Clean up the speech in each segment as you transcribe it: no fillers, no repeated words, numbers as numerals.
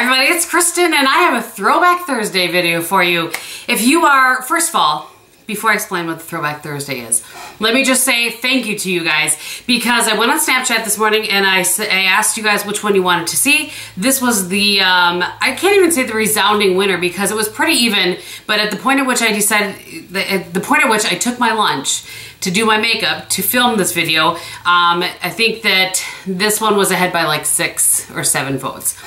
everybody, it's Kristin and I have a Throwback Thursday video for you. If you are, first of all, before I explain what the Throwback Thursday is, let me just say thank you to you guys, because I went on Snapchat this morning and I asked you guys which one you wanted to see. This was the, I can't even say the resounding winner because it was pretty even, but at the point at which I decided, at the point at which I took my lunch to do my makeup to film this video, I think that this one was ahead by like 6 or 7 votes.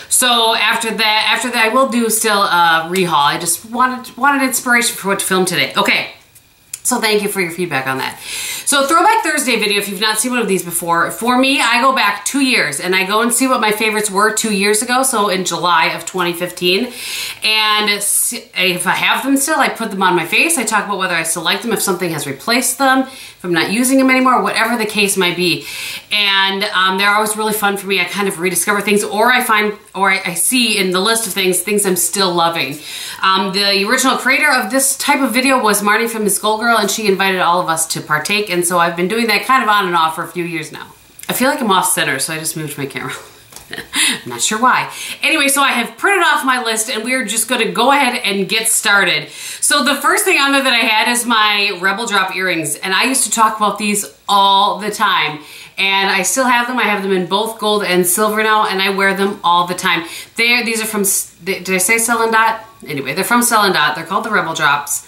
So after that, I will do still a rehaul. I just wanted inspiration for what to film today. Okay, so thank you for your feedback on that. So Throwback Thursday video, if you've not seen one of these before, for me, I go back 2 years and I go and see what my favorites were 2 years ago, so in July of 2015. And if I have them still, I put them on my face. I talk about whether I still like them, if something has replaced them, if I'm not using them anymore, whatever the case might be. And they're always really fun for me. I kind of rediscover things, or I see in the list of things I'm still loving. The original creator of this type of video was Marty from Miss Gold Girl, and she invited all of us to partake, and so I've been doing that kind of on and off for a few years now. I feel like I'm off center, so I just moved my camera. I'm not sure why. Anyway, so I have printed off my list and we're just gonna go ahead and get started. So the first thing on there that I had is my Rebel Drop earrings, and I used to talk about these all the time. And I still have them. I have them in both gold and silver now, and I wear them all the time. These are from, did I say Stella and Dot? Anyway, they're from Stella and Dot. They're called the Rebel Drops.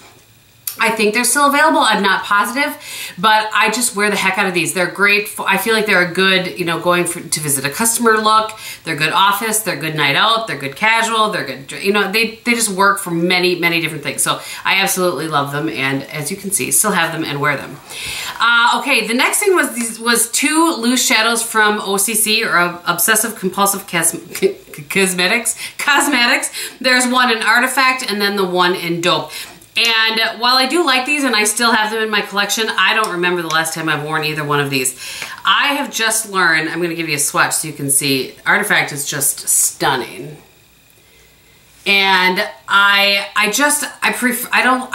I think they're still available. I'm not positive, but I just wear the heck out of these. They're great. I feel like they're a good, you know, going to visit a customer look. They're good office. They're good night out. They're good casual. They're good, you know, they just work for many, many different things. So I absolutely love them. And as you can see, still have them and wear them. Okay, the next thing was 2 loose shadows from OCC, or Obsessive Compulsive Cosmetics. There's one in Artifact and then the one in Dope. And while I do like these and I still have them in my collection, I don't remember the last time I've worn either one of these. I have just learned, I'm gonna give you a swatch so you can see, Artifact is just stunning. And I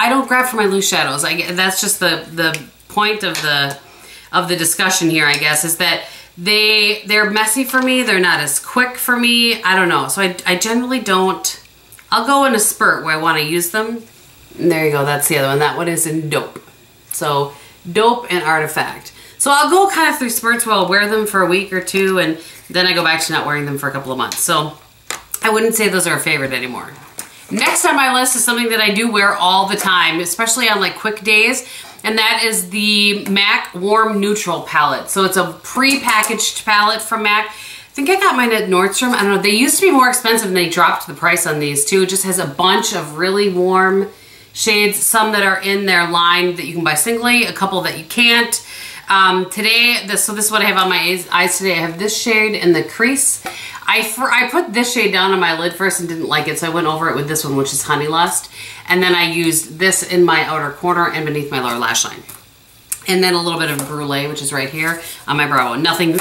don't grab for my loose shadows. That's just the point of the discussion here, I guess, is that they're messy for me. They're not as quick for me. I don't know. So I generally don't. I'll go in a spurt where I want to use them. And there you go. That's the other one. That one is in Dope. So Dope and Artifact. So I'll go kind of through spurts where I'll wear them for a week or 2, and then I go back to not wearing them for a couple of months. So I wouldn't say those are a favorite anymore. Next on my list is something that I do wear all the time, especially on like quick days, and that is the MAC Warm Neutral palette. So it's a pre-packaged palette from MAC. I think I got mine at Nordstrom. I don't know. They used to be more expensive and they dropped the price on these too. It just has a bunch of really warm shades, some that are in their line that you can buy singly, a couple that you can't. So this is what I have on my eyes today. I have this shade in the crease. I put this shade down on my lid first and didn't like it, so I went over it with this one, which is Honey Lust. And then I used this in my outer corner and beneath my lower lash line. And then a little bit of Brulee, which is right here on my brow. Nothing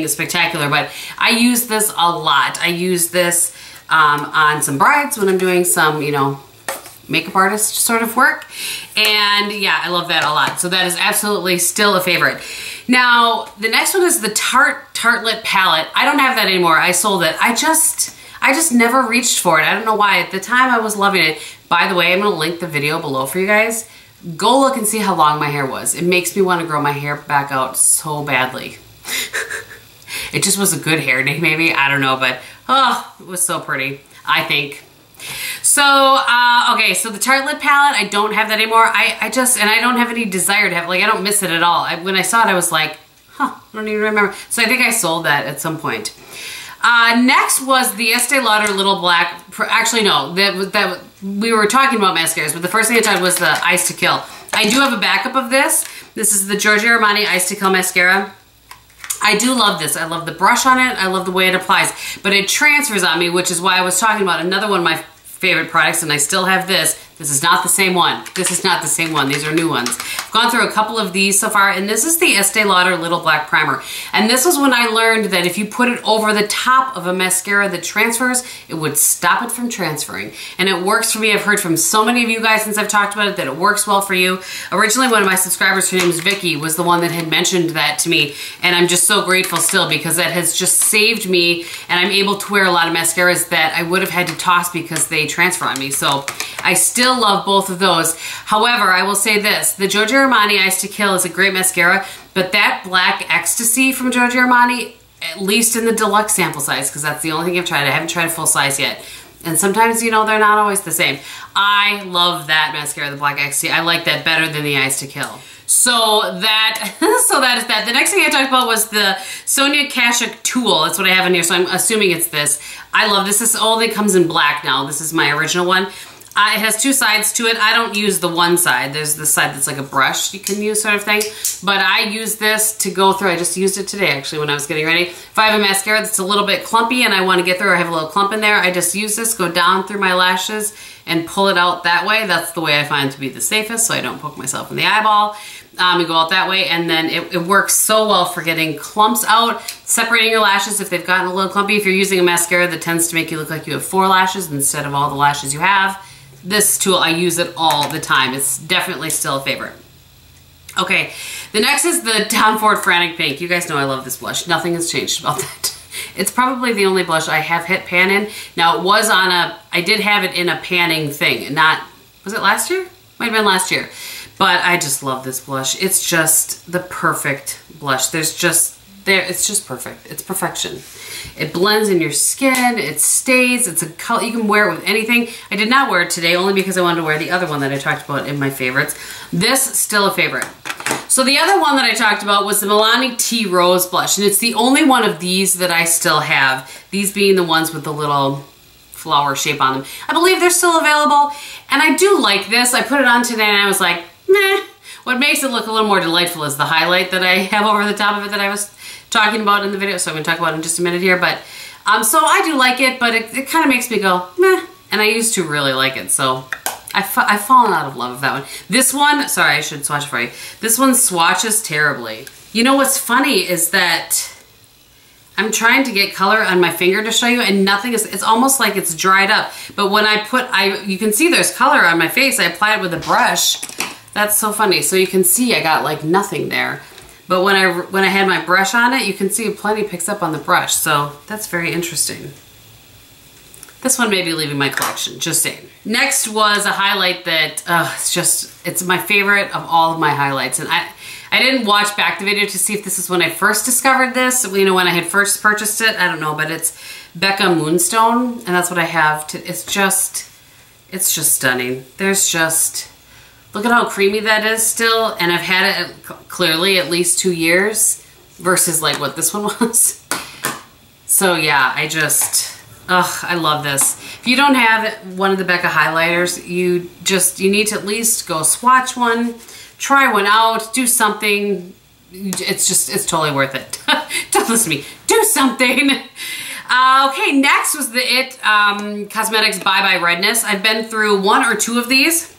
spectacular, but I use this a lot. I use this on some brides when I'm doing some, you know, makeup artist sort of work. And yeah, I love that a lot. So that is absolutely still a favorite. Now, the next one is the Tartelette palette. I don't have that anymore. I sold it. I just never reached for it. I don't know why. At the time, I was loving it. By the way, I'm gonna link the video below for you guys. Go look and see how long my hair was. It makes me want to grow my hair back out so badly. It just was a good hair day, maybe. I don't know, but oh, it was so pretty, I think. So, okay, so the Tartelette palette, I don't have that anymore. I don't have any desire to have, like, I don't miss it at all. When I saw it, I was like, huh, I don't even remember. So I think I sold that at some point. Next was the Estee Lauder Little Black, actually no, we were talking about mascaras, but the first thing I tried was the Ice to Kill. I do have a backup of this. This is the Giorgio Armani Ice to Kill mascara. I do love this. I love the brush on it. I love the way it applies, but it transfers on me, which is why I was talking about another one of my favorite products, and I still have this. This is not the same one. This is not the same one. These are new ones. I've gone through a couple of these so far, and this is the Estee Lauder Little Black Primer. And this was when I learned that if you put it over the top of a mascara that transfers, it would stop it from transferring. And it works for me. I've heard from so many of you guys since I've talked about it that it works well for you. Originally, one of my subscribers, her name is Vicky, was the one that had mentioned that to me. And I'm just so grateful still because that has just saved me, and I'm able to wear a lot of mascaras that I would have had to toss because they transfer on me. So I still love both of those. However, I will say this, the Giorgio Armani Eyes to Kill is a great mascara, but that Black Ecstasy from Giorgio Armani, at least in the deluxe sample size, because that's the only thing I've tried. I haven't tried a full size yet. And sometimes, you know, they're not always the same. I love that mascara, the Black Ecstasy. I like that better than the Eyes to Kill. So that is that. The next thing I talked about was the Sonia Kashuk Tool. That's what I have in here, so I'm assuming it's this. I love this. This only comes in black now. This is my original one. It has two sides to it. I don't use the one side. There's the side that's like a brush you can use sort of thing. But I use this to go through. I just used it today actually when I was getting ready. If I have a mascara that's a little bit clumpy and I want to get through or I have a little clump in there, I just use this, go down through my lashes and pull it out that way. That's the way I find to be the safest so I don't poke myself in the eyeball. You go out that way, and then it works so well for getting clumps out, separating your lashes if they've gotten a little clumpy. If you're using a mascara that tends to make you look like you have 4 lashes instead of all the lashes you have, this tool, I use it all the time. It's definitely still a favorite. Okay, the next is the Tom Ford Frantic Pink. You guys know I love this blush. Nothing has changed about that. It's probably the only blush I have hit pan in. Now it was on I did have it in a panning thing, not, was it last year? Might have been last year. But I just love this blush. It's just the perfect blush. It's just perfect. It's perfection. It blends in your skin, it stays, it's a color, you can wear it with anything. I did not wear it today only because I wanted to wear the other one that I talked about in my favorites. This, still a favorite. So the other one that I talked about was the Milani Tea Rose Blush, and it's the only one of these that I still have. These being the ones with the little flower shape on them. I believe they're still available, and I do like this. I put it on today and I was like, meh. What makes it look a little more delightful is the highlight that I have over the top of it that I was talking about in the video, so I'm going to talk about it in just a minute here. But so I do like it, but it kind of makes me go, meh. And I used to really like it, so I've fallen out of love with that one. This one, sorry, I should swatch for you. This one swatches terribly. You know what's funny is that I'm trying to get color on my finger to show you, and nothing is, it's almost like it's dried up. But when I you can see there's color on my face. I apply it with a brush. That's so funny. So you can see I got like nothing there. But when I had my brush on it, you can see plenty picks up on the brush. So that's very interesting. This one may be leaving my collection, just saying. Next was a highlight that, it's my favorite of all of my highlights. And I didn't watch back the video to see if this is when I first discovered this, you know, when I had first purchased it, I don't know, but it's Becca Moonstone, and that's what I have. It's just stunning. There's just, look at how creamy that is still, and I've had it clearly at least 2 years versus like what this one was. So yeah, I love this. If you don't have one of the Becca highlighters, you need to at least go swatch one, try one out, do something. It's totally worth it. Don't listen to me. Do something. Okay, next was the Cosmtetics Bye Bye Redness. I've been through 1 or 2 of these,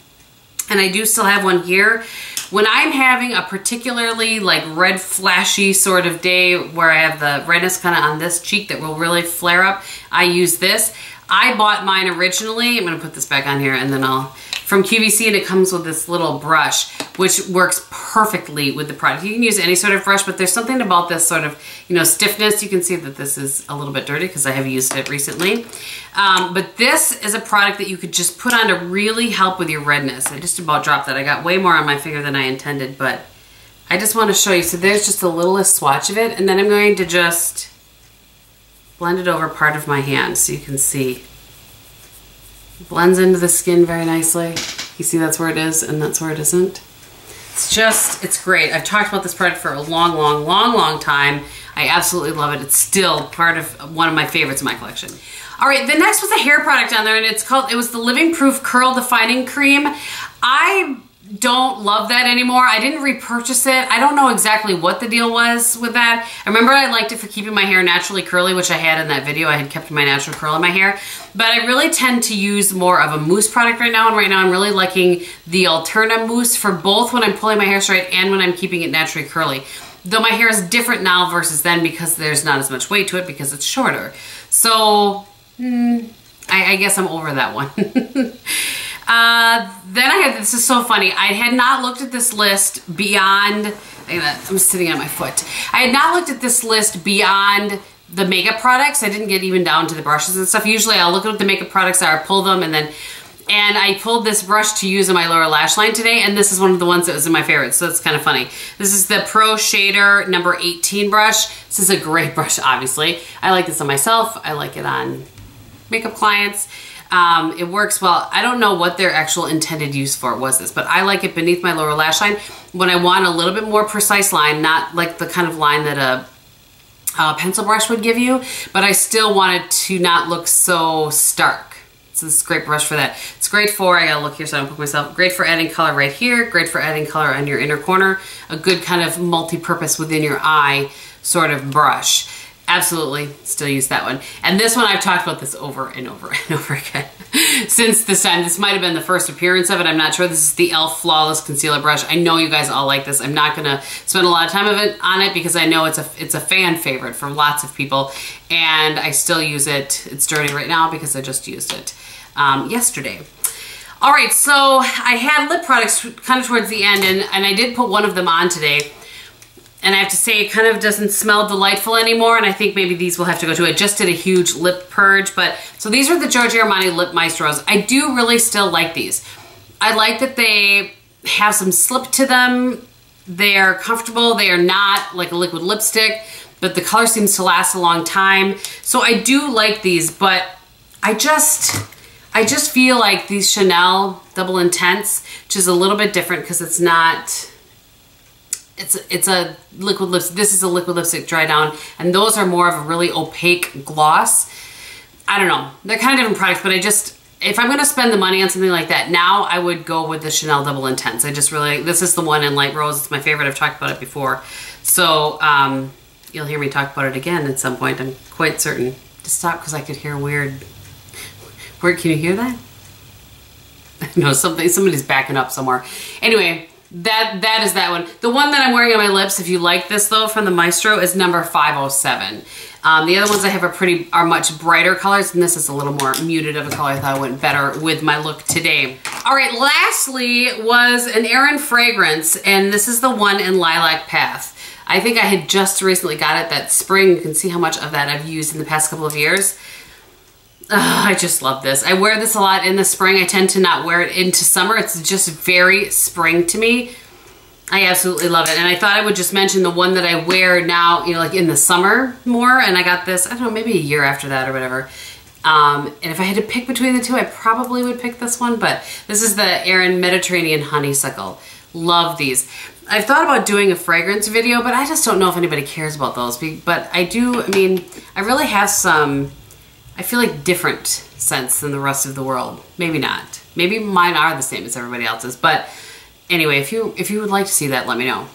and I do still have one here. When I'm having a particularly like red flashy sort of day where I have the redness kind of on this cheek that will really flare up, I use this. I bought mine originally, I'm gonna put this back on here and then from QVC, and it comes with this little brush, which works perfectly with the product. You can use any sort of brush, but there's something about this sort of, you know, stiffness. You can see that this is a little bit dirty because I have used it recently. But this is a product that you could just put on to really help with your redness. I just about dropped that. I got way more on my finger than I intended, but I just want to show you. So there's just a littlest swatch of it, and then I'm going to just blend it over part of my hand so you can see. Blends into the skin very nicely. You see that's where it is and that's where it isn't. It's great. I've talked about this product for a long time. I absolutely love it. It's still part of one of my favorites in my collection. All right, the next was a hair product on there, and it was the Living Proof Curl Defining Cream. I don't love that anymore. I didn't repurchase it. I don't know exactly what the deal was with that. I remember I liked it for keeping my hair naturally curly, which I had in that video. I had kept my natural curl in my hair. But I really tend to use more of a mousse product right now. And right now I'm really liking the Alterna mousse for both when I'm pulling my hair straight and when I'm keeping it naturally curly. Though my hair is different now versus then because there's not as much weight to it because it's shorter. So, I guess I'm over that one. Then I had, this is so funny, I had not looked at this list beyond, I'm sitting on my foot. I had not looked at this list beyond the makeup products. I didn't get even down to the brushes and stuff. Usually I'll look at what the makeup products are, pull them, and I pulled this brush to use in my lower lash line today, and this is one of the ones that was in my favorites, so it's kind of funny. This is the Pro Shader number 18 brush. This is a great brush, obviously. I like this on myself. I like it on makeup clients. It works well. I don't know what their actual intended use for it was this, but I like it beneath my lower lash line when I want a little bit more precise line, not like the kind of line that a pencil brush would give you, but I still want it to not look so stark. So this is a great brush for that. It's great for, I gotta look here so I don't poke myself, great for adding color right here, great for adding color on your inner corner, a good kind of multi-purpose within your eye sort of brush. Absolutely, still use that one. And this one, I've talked about this over and over and over again since this time. This might have been the first appearance of it. I'm not sure. This is the e.l.f. Flawless Concealer Brush. I know you guys all like this. I'm not gonna spend a lot of time on it because I know it's a fan favorite for lots of people, and I still use it. It's dirty right now because I just used it yesterday. All right, so I had lip products kind of towards the end, and I did put one of them on today. And I have to say, it kind of doesn't smell delightful anymore, and I think maybe these will have to go too. I just did a huge lip purge, so these are the Giorgio Armani Lip Maestros. I do really still like these. I like that they have some slip to them. They're comfortable. They are not like a liquid lipstick, but the color seems to last a long time. So I do like these, but I just feel like these Chanel Double Intense, which is a little bit different because it's not... It's a liquid lipstick. This is a liquid lipstick dry down, and those are more of a really opaque gloss. I don't know. They're kind of different products, but if I'm gonna spend the money on something like that now, I would go with the Chanel Double Intense. I just really, this is the one in Light Rose. It's my favorite. I've talked about it before. So you'll hear me talk about it again at some point. I'm quite certain. Just stop because I could hear weird, can you hear that? No, somebody's backing up somewhere. Anyway, that is that one. The one that I'm wearing on my lips, if you like this though, from the Maestro, is number 507. The other ones I have are much brighter colors, and this is a little more muted of a color. I thought it went better with my look today. All right, lastly was an Erin fragrance, and this is the one in Lilac Path. I think I had just recently got it that spring. You can see how much of that I've used in the past couple of years. I just love this. I wear this a lot in the spring. I tend to not wear it into summer. It's just very spring to me. I absolutely love it. And I thought I would just mention the one that I wear now, you know, like in the summer more. And I got this, I don't know, maybe a year after that or whatever. And if I had to pick between the two, I probably would pick this one. But this is the Erin Mediterranean Honeysuckle. Love these. I've thought about doing a fragrance video, but I just don't know if anybody cares about those. But I do, I mean, I really have some... I feel like different scents than the rest of the world. Maybe not. Maybe mine are the same as everybody else's. But anyway, if you would like to see that, let me know.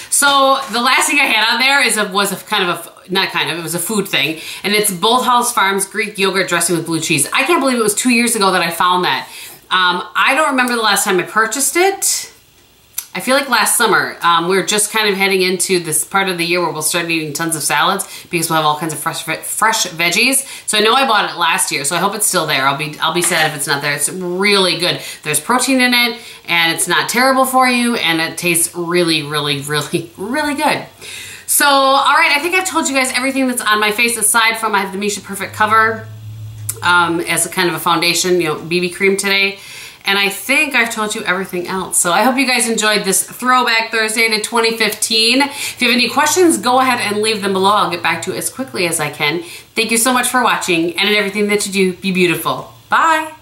So the last thing I had on there was a food thing, and it's Bolthouse Farms Greek yogurt dressing with blue cheese. I can't believe it was 2 years ago that I found that. I don't remember the last time I purchased it. I feel like last summer. We're just kind of heading into this part of the year where we'll start eating tons of salads because we'll have all kinds of fresh veggies. So I know I bought it last year, so I hope it's still there. I'll be sad if it's not there. It's really good. There's protein in it, and it's not terrible for you, and it tastes really, really, really, really good. So, all right, I think I've told you guys everything that's on my face aside from I have the Misha Perfect Cover as a kind of a foundation, you know, BB cream today. And I think I've told you everything else. So I hope you guys enjoyed this Throwback Thursday to 2015. If you have any questions, go ahead and leave them below. I'll get back to you as quickly as I can. Thank you so much for watching, and in everything that you do, be beautiful. Bye.